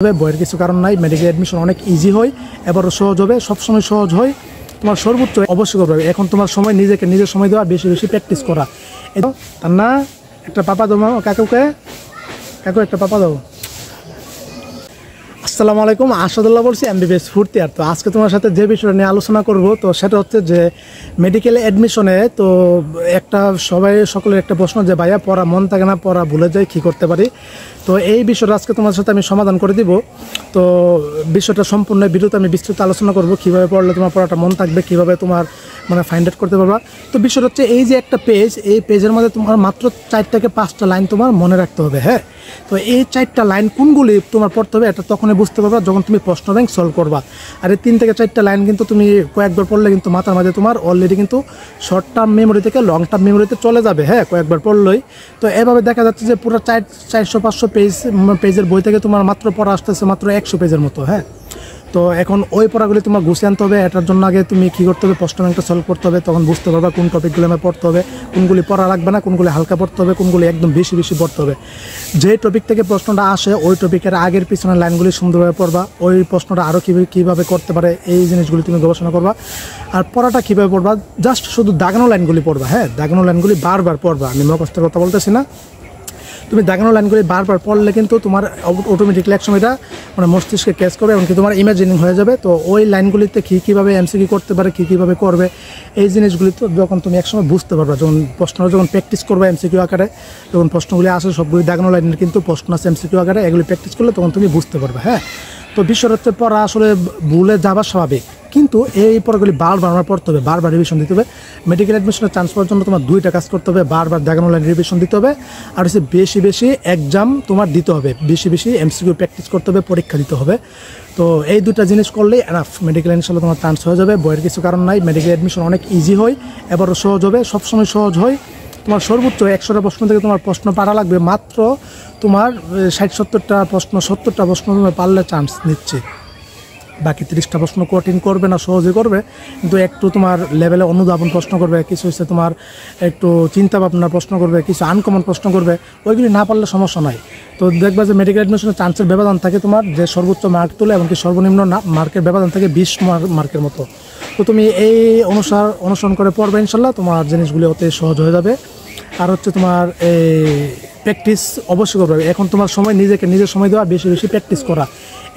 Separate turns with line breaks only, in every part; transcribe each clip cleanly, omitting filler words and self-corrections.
বইয়ের কিছু কারণ নাই। মেডিকেল অ্যাডমিশন অনেক ইজি হয়, এবারও সহজ হবে, সবসময় সহজ হয়। তোমার সর্বোচ্চ অবশ্যই করবে। এখন তোমার সময় নিজের সময় দেওয়া, বেশি বেশি প্র্যাকটিস করা। তার না একটা পাপা দাও কাকু একটা পাপা দাও। আসসালামু আলাইকুম, আসাদুল্লাহ বলছি, এমবিবিএস ফোর্থ ইয়ার। তো আজকে তোমার সাথে যে বিষয়টা নিয়ে আলোচনা করব, তো সেটা হচ্ছে যে মেডিকেল অ্যাডমিশনে তো সকলের একটা প্রশ্ন যে ভাইয়া পড়া মন থাকে না, পড়া ভুলে যায়, কী করতে পারি। তো এই বিষয়টা আজকে তোমার সাথে আমি সমাধান করে দিব। তো বিষয়টা সম্পূর্ণ ভিডিওতে আমি বিস্তৃত আলোচনা করব, কীভাবে পড়লে তোমার পড়াটা মন থাকবে, কীভাবে তোমার ফাইন্ড আউট করতে পারবা। তো বিষয়টা হচ্ছে এই যে একটা পেজ, এই পেজের মধ্যে তোমার মাত্র 4 থেকে 5টা লাইন তোমার মনে রাখতে হবে। হ্যাঁ, তো এই 4টা লাইন কোনগুলি তোমার পড়তে হবে এটা তখনই বুঝতে পারবা যখন তুমি প্রশ্ন ব্যাংক সলভ করবা। আর এই 3 থেকে 4টা লাইন কিন্তু তুমি কয়েকবার পড়লে কিন্তু মাথার মাঝে তোমার অলরেডি কিন্তু শর্ট টার্ম মেমোরি থেকে লং টার্ম মেমোরিতে চলে যাবে। হ্যাঁ, কয়েকবার পড়লেই। তো এভাবে দেখা যাচ্ছে যে পুরো 400-500 পেজের বই থেকে তোমার মাত্র পড়া আসতেছে মাত্র 100 পেজের মতো। হ্যাঁ, তো এখন ওই পড়াগুলি তোমার গুছিয়ে আনতে হবে। এটার জন্য আগে তুমি কী করতে হবে, প্রশ্ন ব্যাংকটা সলভ করতে হবে। তখন বুঝতে পারবা কোন টপিকগুলো আমার পড়তে হবে, কোনগুলি পড়া লাগবে না, কোনগুলি হালকা পড়তে হবে, কোনগুলি একদম বেশি বেশি পড়তে হবে। যে টপিক থেকে প্রশ্নটা আসে ওই টপিকের আগের পিছনের লাইনগুলি সুন্দরভাবে পড়বা। ওই প্রশ্নটা আরও কীভাবে করতে পারে এই জিনিসগুলি তুমি গবেষণা করবা। আর পড়াটা কীভাবে পড়বা, জাস্ট শুধু দাগানো লাইনগুলি পড়বা। হ্যাঁ, দাগানো লাইনগুলি বারবার পড়বা। আমি মুখস্থের কথা বলতেছি না, তুমি দাগানো লাইনগুলি বারবার পড়লে কিন্তু তোমার অটোমেটিকলি এক সময়টা মস্তিষ্কে ক্যাচ করবে এবং কি তোমার ইমাজিনিং হয়ে যাবে। তো ওই লাইনগুলিতে কীভাবে এমসিকিউ করতে পারে, কীভাবে করবে, এই জিনিসগুলি তো যখন তুমি একসময় বুঝতে পারবে, যখন প্র্যাকটিস করবে এমসিকিউ আকারে, যখন প্রশ্নগুলি আসে সবগুলি দাগানো লাইনের কিন্তু প্রশ্ন আছে এমসিকিউ আকারে, এগুলি প্র্যাকটিস করলে তখন তুমি বুঝতে পারবে। হ্যাঁ, তো বিষয় হচ্ছে পড়া আসলে ভুলে যাবার স্বাভাবিক, কিন্তু এই পড়াগুলি বারবার আমরা পড়তে হবে, বারবার রিভিশন দিতে হবে। মেডিকেল অ্যাডমিশনের চান্স পাওয়ার জন্য তোমার 2টা কাজ করতে হবে, বারবার দাগানো লাইন রিভিশন দিতে হবে, আর হচ্ছে বেশি বেশি এক্সাম তোমার দিতে হবে, বেশি বেশি এমসিকিউ প্র্যাকটিস করতে হবে, পরীক্ষা দিতে হবে। তো এই 2টা জিনিস করলেই এনাফ, মেডিকেল ইনশাল্লাহ তোমার চান্স হয়ে যাবে। বইয়ের কিছু কারণ নাই। মেডিকেল অ্যাডমিশন অনেক ইজি হয়, এবারও সহজ হবে, সবসময় সহজ হয়। তোমার সর্বোচ্চ 100টা প্রশ্ন থেকে তোমার প্রশ্ন পারা লাগবে মাত্র তোমার 60-70টা প্রশ্ন, 70টা প্রশ্ন তুমি পারলে চান্স নিচ্ছে। বাকি 30টা প্রশ্ন কঠিন করবে না, সহজে করবে, কিন্তু একটু তোমার লেভেলে অনুধাবন প্রশ্ন করবে, কিছু হচ্ছে তোমার একটু চিন্তা ভাবনার প্রশ্ন করবে, কিছু আনকমন প্রশ্ন করবে। ওইগুলি না পারলে সমস্যা নাই। তো দেখবা যে মেডিকেল অ্যাডমিশনের চান্সের ব্যবধান থাকে তোমার, যে সর্বোচ্চ মার্ক তোলে এমনকি সর্বনিম্ন মার্কের ব্যবধান থাকে 20 মার্কের মতো। তো তুমি এই অনুসরণ করে পড়বে, ইনশাল্লাহ তোমার জিনিসগুলি অতি সহজ হয়ে যাবে। আর হচ্ছে তোমার এই প্র্যাকটিস অবশ্যই করবে। এখন তোমার সময় নিজের সময় দেওয়া, বেশি বেশি প্র্যাকটিস করা,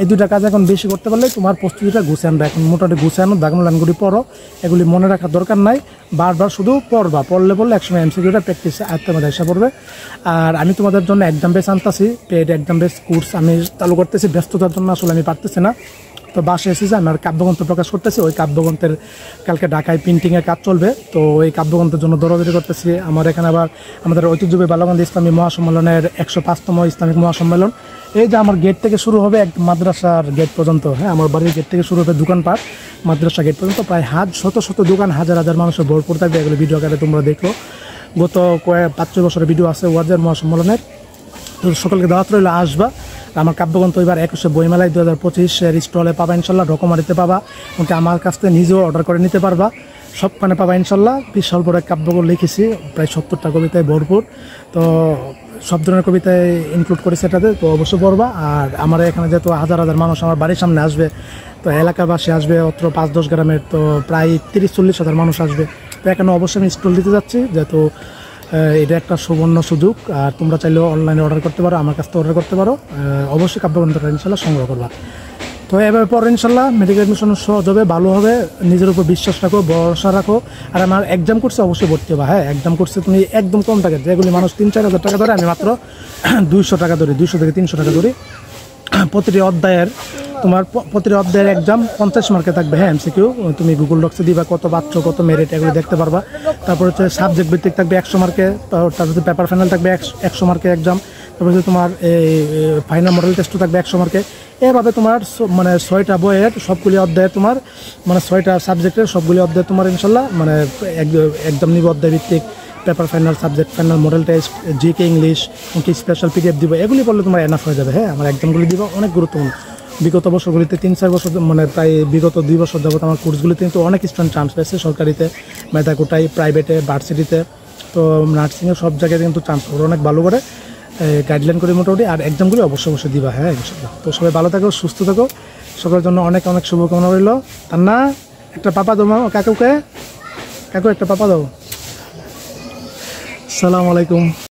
এই 2টা কাজ এখন বেশি করতে পারলে তোমার প্রস্তুতিটা গুছিয়ে আনবে। এখন মোটামুটি গুছিয়ে আনো, দাগানো লাইনগুলি পড়ো, এগুলি মনে রাখার দরকার নাই, বারবার শুধু পড়বা। পড়লে একসময় এমসিকিউটা প্র্যাকটিস আয়ত্তের মধ্যে এসে পড়বে। আর আমি তোমাদের জন্য এক্সাম বেস আনতেছি, পেড এক্সাম বেস কোর্স আমি চালু করতেছি। ব্যস্ততার জন্য আসলে আমি পারতেছি না। তো বাসায় এসেছি, আমি আর কাব্যগ্রন্থ প্রকাশ করতেছি। ওই কাব্যগ্রন্থের কালকে ঢাকায় প্রিন্টিংয়ের কাজ চলবে, তো ওই কাব্যগ্রন্থের জন্য দৌড়াদৌড়ি করতেছি। আমার এখানে আবার আমাদের ঐতিহ্যবাহী বালাগঞ্জ ইসলামী মহাসম্মেলনের 105তম ইসলামিক মহাসম্মেলন। এই যে আমার গেট থেকে শুরু হবে এক মাদ্রাসার গেট পর্যন্ত। হ্যাঁ, আমার বাড়ির গেট থেকে শুরু হবে দোকানপাট, মাদ্রাসা গেট পর্যন্ত প্রায় শত দোকান, হাজার হাজার মানুষের ভরপুর থাকবে। এগুলো ভিডিও আকারে তোমরা দেখো, গত 5-6 বছরের ভিডিও আছে ওয়াজের মহাসম্মেলনের। তো সকলকে দাওয়াত রইল, আসবা। আমার কাব্যগ্রন্থ এবার 21শে বইমেলায় 2025 স্টলে পাবা ইনশাল্লাহ, রকমারিতে পাবা, এমনকি আমার কাছ থেকে নিজেও অর্ডার করে নিতে পারবা, সবখানে পাবা ইনশাল্লাহ। বিশাল বড় কাব্যগ্রন্থ লিখেছি, প্রায় 70টা কবিতায় ভরপুর। তো সব ধরনের কবিতায় ইনক্লুড করেছে এটাতে, তো অবশ্যই পড়বা। আর আমার এখানে যেহেতু হাজার হাজার মানুষ আমার বাড়ির সামনে আসবে, তো এলাকাবাসী আসবে, অত্র 5-10 গ্রামের, তো প্রায় 30-40 হাজার মানুষ আসবে। তো এখানে অবশ্যই আমি স্টল দিতে যাচ্ছি, যেহেতু এটা একটা সুবর্ণ সুযোগ। আর তোমরা চাইলেও অনলাইনে অর্ডার করতে পারো, আমার কাছ থেকে অর্ডার করতে পারো। অবশ্যই কাব্যগ্রন্থটা ইনশাল্লাহ সংগ্রহ করবা। তো এভাবে পরে ইনশাল্লাহ মেডিকেল অ্যাডমিশন সহজ হবে, ভালো হবে। নিজের উপর বিশ্বাস রাখো, ভরসা রাখো। আর আমার এক্সাম করছে অবশ্যই ভর্তি হবে। হ্যাঁ, এক্সাম করছে তুমি একদম কম টাকা, যেগুলি মানুষ 3-4 হাজার টাকা ধরে, আমি মাত্র 200 টাকা ধরি, 200 থেকে 300 টাকা ধরি। প্রতিটি অধ্যায়ের এক্সাম 50 মার্কে থাকবে। হ্যাঁ, এমসিকিউ তুমি গুগল ডক্সে দিবা, কত পাচ্ছ, কত মেরিট, এগুলো দেখতে পারবা। তারপর হচ্ছে সাবজেক্ট ভিত্তিক থাকবে 100 মার্কে, তারপর পেপার ফাইনাল থাকবে 100 মার্কে এক্সাম, তারপর হচ্ছে তোমার এই ফাইনাল মডেল টেস্টও থাকবে 100 মার্কে। এভাবে তোমার 6টা বইয়ের সবগুলি অধ্যায়ে তোমার 6টা সাবজেক্টের সবগুলি অধ্যায়ে তোমার ইনশাল্লাহ একদম নিব অধ্যায় ভিত্তিক, paper final, subject final, model test, GK, English, কি স্পেশাল পিডিএফ দিব, এগুলি পড়লে তোমার এনাফ হয়ে যাবে। হ্যাঁ, আমার এক্সামগুলি দিব অনেক গুরুত্বপূর্ণ। বিগত বছরগুলিতে 3-4 বছর প্রায় বিগত 2 বছর যাবত আমার কোর্সগুলিতে কিন্তু অনেক স্টুডেন্ট চান্স পেয়েছে, সরকারিতে, মেধাকোটায়, প্রাইভেটে, ভার্সিটিতে, তো নার্সিংয়ে, সব জায়গায় কিন্তু চান্স করে অনেক ভালো করে। গাইডলাইন করি মোটামুটি, আর এক্সামগুলি অবশ্যই দিবা। হ্যাঁ ইনশাল্লাহ। তো সবাই ভালো থাকো, সুস্থ থাকো, সকলের জন্য অনেক অনেক শুভকামনা রইল। তার না একটা পাপা দাও কাকুকে, কাকু একটা পাপা দাও। আসসালামু আলাইকুম।